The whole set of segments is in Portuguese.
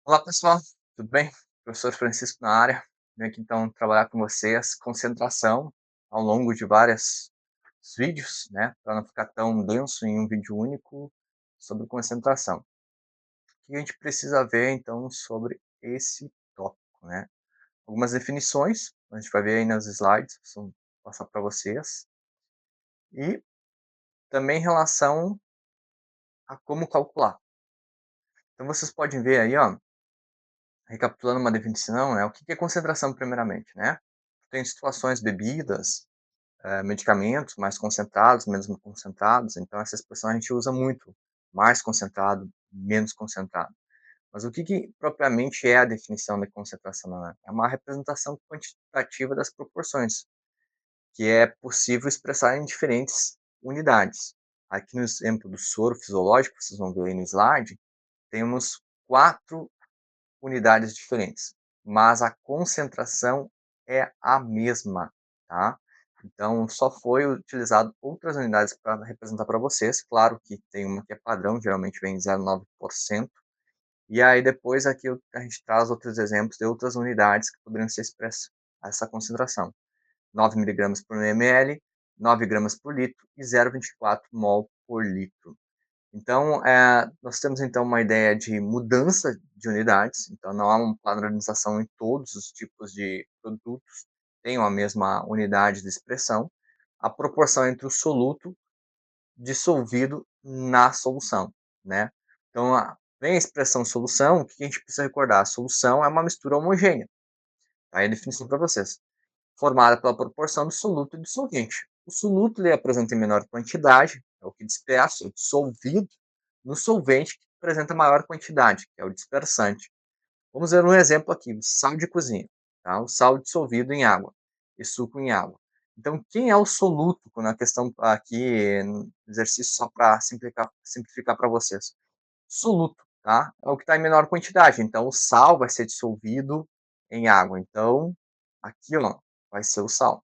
Olá pessoal, tudo bem? Professor Francisco na área. Venho aqui então trabalhar com vocês concentração ao longo de vários vídeos, né, para não ficar tão denso em um vídeo único sobre concentração. O que a gente precisa ver então sobre esse tópico, né? Algumas definições, a gente vai ver aí nas slides, vou passar para vocês, e também em relação a como calcular. Então vocês podem ver aí, ó, recapitulando uma definição, né, o que é concentração primeiramente, né? Tem situações, bebidas, medicamentos mais concentrados, menos concentrados, então essa expressão a gente usa muito, mais concentrado, menos concentrado. Mas o que propriamente é a definição de concentração? Né? É uma representação quantitativa das proporções, que é possível expressar em diferentes unidades. Aqui no exemplo do soro fisiológico, vocês vão ver aí no slide, temos 4 unidades diferentes, mas a concentração é a mesma, tá? Então, só foi utilizado outras unidades para representar para vocês. Claro que tem uma que é padrão, geralmente vem 0,9%. E aí depois aqui a gente traz outros exemplos de outras unidades que poderiam ser expressas essa concentração. 9 miligramas por ml, 9 gramas por litro e 0,24 mol por litro. Então, nós temos então uma ideia de mudança de unidades, então não há uma padronização em todos os tipos de produtos, tenham a mesma unidade de expressão, a proporção entre o soluto dissolvido na solução, né? Então, vem a expressão solução, o que a gente precisa recordar? A solução é uma mistura homogênea, tá? Aí a definição para vocês, formada pela proporção do soluto e do solvente. O soluto ele apresenta em menor quantidade, é o que dispersa, o dissolvido, no solvente que apresenta maior quantidade, que é o dispersante. Vamos ver um exemplo aqui, o sal de cozinha, tá? O sal dissolvido em água e suco em água. Então, quem é o soluto, na questão aqui, no exercício só para simplificar para vocês? Soluto, tá? É o que está em menor quantidade. Então, o sal vai ser dissolvido em água. Então, aqui, ó, vai ser o sal.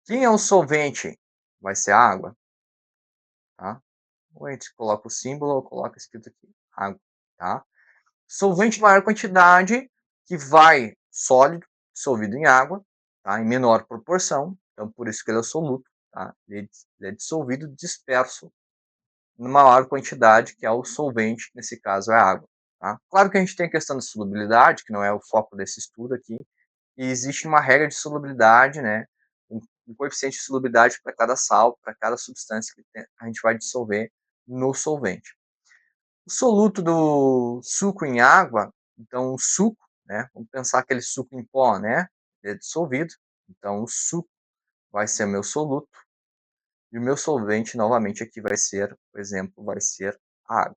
Quem é o solvente? Vai ser a água, tá? Ou a gente coloca o símbolo ou coloca escrito aqui, água, tá? Solvente de maior quantidade, que vai sólido, dissolvido em água, tá? Em menor proporção, então por isso que ele é soluto, tá? Ele é dissolvido, disperso, em maior quantidade, que é o solvente, nesse caso é a água, tá? Claro que a gente tem a questão de solubilidade, que não é o foco desse estudo aqui, e existe uma regra de solubilidade, né? Um coeficiente de solubilidade para cada sal, para cada substância que a gente vai dissolver no solvente. O soluto do suco em água, então o suco, né? Vamos pensar aquele suco em pó, né? Ele é dissolvido, então o suco vai ser o meu soluto e o meu solvente novamente aqui vai ser, por exemplo, vai ser a água,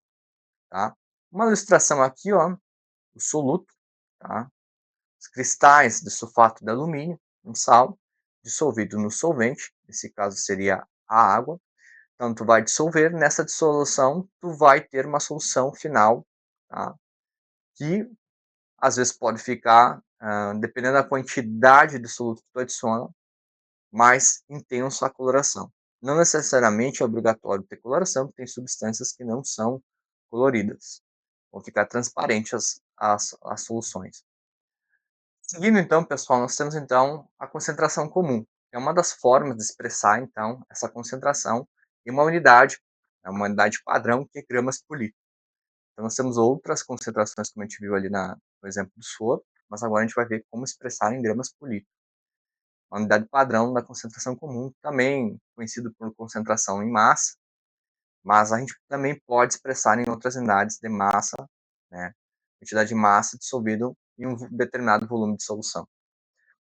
tá? Uma ilustração aqui, ó, o soluto, tá? Os cristais de sulfato de alumínio, um sal, dissolvido no solvente, nesse caso seria a água. Então, tu vai dissolver, nessa dissolução, tu vai ter uma solução final, tá? Que às vezes pode ficar, dependendo da quantidade de soluto que tu adiciona, mais intenso a coloração. Não necessariamente é obrigatório ter coloração, porque tem substâncias que não são coloridas. Vão ficar transparentes as soluções. Seguindo então, pessoal, nós temos então a concentração comum, que é uma das formas de expressar então essa concentração em uma unidade, é uma unidade padrão que é gramas por litro. Então nós temos outras concentrações como a gente viu ali no exemplo do soro, mas agora a gente vai ver como expressar em gramas por litro. A unidade padrão da concentração comum, também conhecido por concentração em massa, mas a gente também pode expressar em outras unidades de massa, né, quantidade de massa dissolvido em um determinado volume de solução.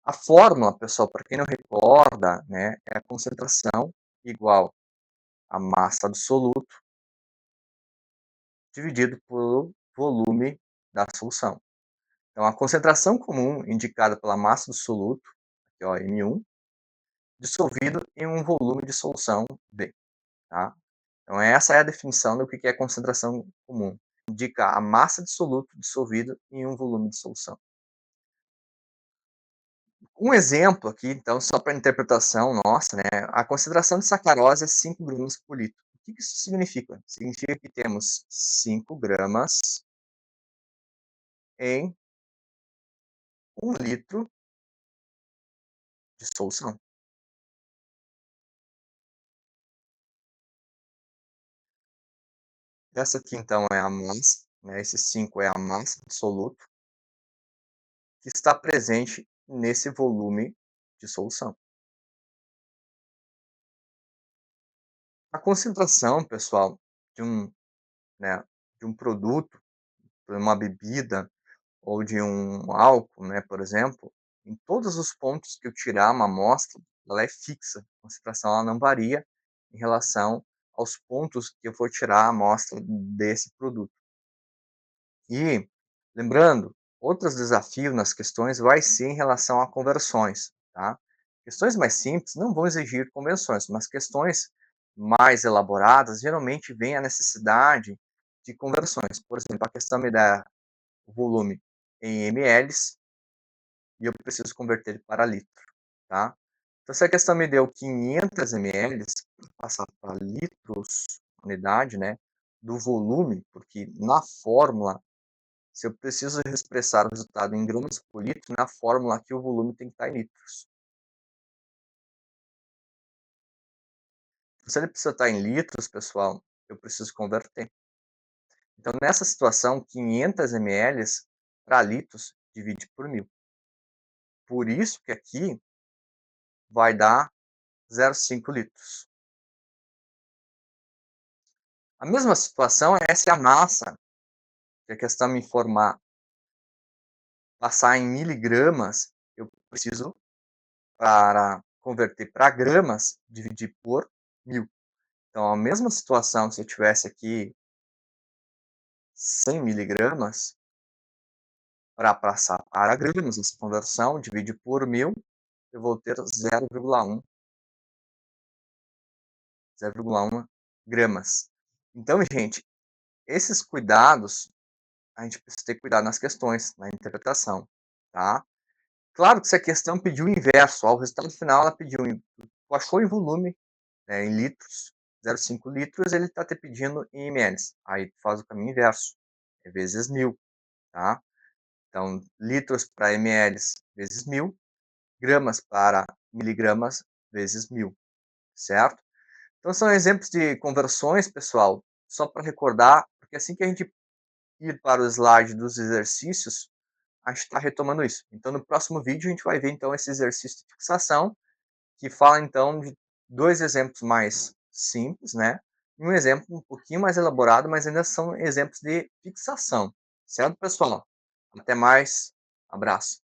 A fórmula, pessoal, para quem não recorda, né, é a concentração igual a massa do soluto dividido pelo volume da solução. Então, a concentração comum indicada pela massa do soluto, aqui, ó, M1, dissolvido em um volume de solução V, tá? Então, essa é a definição do que é concentração comum. Indica a massa de soluto dissolvido em um volume de solução. Um exemplo aqui, então, só para interpretação nossa, né? A concentração de sacarose é 5 gramas por litro. que isso significa? Significa que temos 5 gramas em 1 litro de solução. Essa aqui então é a massa, né, esse 5 é a massa absoluta que está presente nesse volume de solução. A concentração, pessoal, de um, né, de um produto, de uma bebida ou de um álcool, né, por exemplo, em todos os pontos que eu tirar uma amostra, ela é fixa, a concentração ela não varia em relação aos pontos que eu for tirar a amostra desse produto. E, lembrando, outros desafios nas questões vai ser em relação a conversões, tá? Questões mais simples não vão exigir conversões, mas questões mais elaboradas geralmente vem a necessidade de conversões. Por exemplo, a questão me dá o volume em ml e eu preciso converter para litro, tá? Então, se a questão me deu 500 ml, passar para litros, unidade, né, do volume, porque na fórmula se eu preciso expressar o resultado em gramas por litro, na fórmula aqui o volume tem que estar em litros. Se ele precisa estar em litros, pessoal, eu preciso converter. Então, nessa situação, 500 ml para litros divide por 1.000. Por isso que aqui vai dar 0,5 litros. A mesma situação é se a massa, que a questão me informar, passar em miligramas, eu preciso, para converter para gramas, dividir por 1.000. Então, a mesma situação, se eu tivesse aqui 100 miligramas, para passar para gramas, essa conversão, divide por 1.000, eu vou ter 0,1 gramas. Então, gente, esses cuidados, a gente precisa ter cuidado nas questões, na interpretação, tá? Claro que se a questão pediu o inverso, ao resultado final ela pediu, achou em volume, né, em litros, 0,5 litros, ele está te pedindo em ml. Aí tu faz o caminho inverso, é vezes 1.000, tá? Então, litros para ml vezes 1.000, gramas para miligramas vezes 1.000, certo? Então, são exemplos de conversões, pessoal, só para recordar, porque assim que a gente ir para o slide dos exercícios, a gente está retomando isso. Então, no próximo vídeo, a gente vai ver, então, esse exercício de fixação, que fala, então, de 2 exemplos mais simples, né? E um exemplo um pouquinho mais elaborado, mas ainda são exemplos de fixação. Certo, pessoal? Até mais. Abraço.